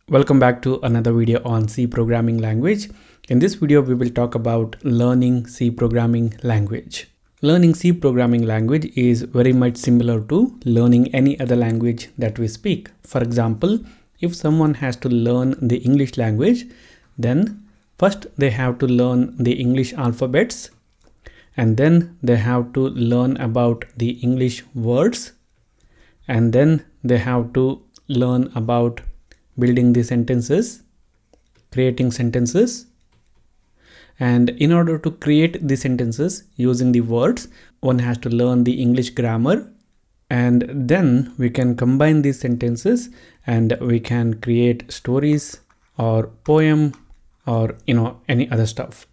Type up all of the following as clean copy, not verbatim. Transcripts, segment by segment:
Welcome back to another video on C programming language. In this video, we will talk about learning C programming language. Learning C programming language is very much similar to learning any other language that we speak. For example, if someone has to learn the English language, then first they have to learn the English alphabets, and then they have to learn about the English words, and then they have to learn about building the sentences, creating sentences. And in order to create the sentences using the words, one has to learn the English grammar, and then we can combine these sentences and we can create stories or poem or any other stuff.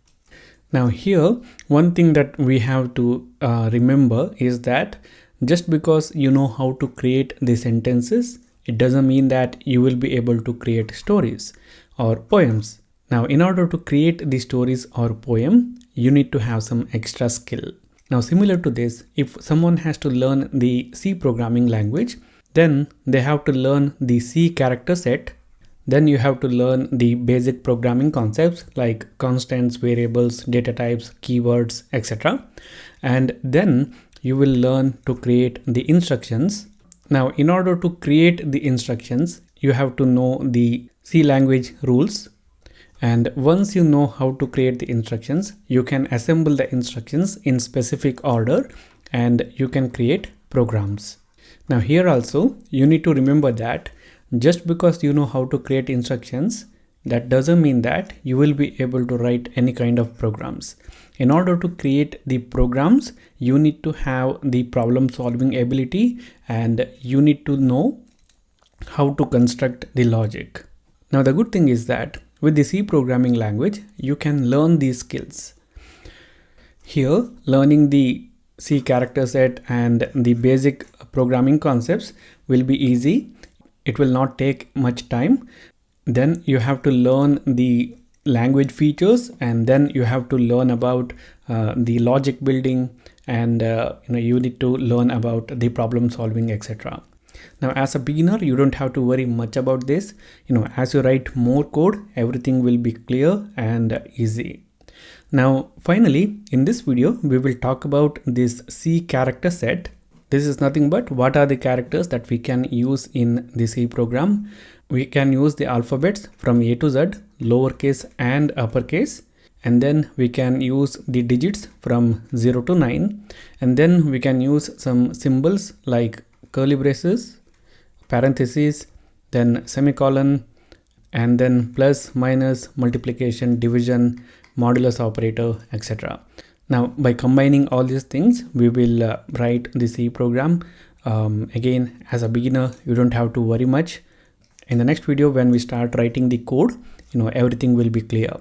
Now here, one thing that we have to remember is that just because you know how to create the sentences, it doesn't mean that you will be able to create stories or poems. Now, in order to create the stories or poem, you need to have some extra skill. Now, similar to this, if someone has to learn the C programming language, then they have to learn the C character set. Then you have to learn the basic programming concepts like constants, variables, data types, keywords, etc. And then you will learn to create the instructions. Now, in order to create the instructions, you have to know the C language rules. And once you know how to create the instructions, you can assemble the instructions in specific order and you can create programs. Now here also, you need to remember that just because you know how to create instructions, that doesn't mean that you will be able to write any kind of programs. In order to create the programs, you need to have the problem solving ability and you need to know how to construct the logic. Now the good thing is that with the C programming language, you can learn these skills. Here, learning the C character set and the basic programming concepts will be easy. It will not take much time. Then you have to learn the language features, and then you have to learn about the logic building, and you need to learn about the problem solving, etc. Now, as a beginner, you don't have to worry much about this. As you write more code, everything will be clear and easy. Now, finally, in this video, we will talk about this C character set. This is nothing but what are the characters that we can use in the C program. We can use the alphabets from A to Z, lowercase and uppercase. And then we can use the digits from 0 to 9. And then we can use some symbols like curly braces, parentheses, then semicolon, and then plus, minus, multiplication, division, modulus operator, etc. Now, by combining all these things, we will write the C program. Again, as a beginner, you don't have to worry much. In the next video, when we start writing the code, everything will be clear.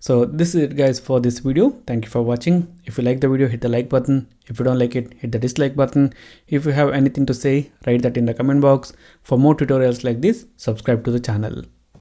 So this is it, guys, for this video. Thank you for watching. If you like the video, hit the like button. If you don't like it, hit the dislike button. If you have anything to say, write that in the comment box. For more tutorials like this, subscribe to the channel.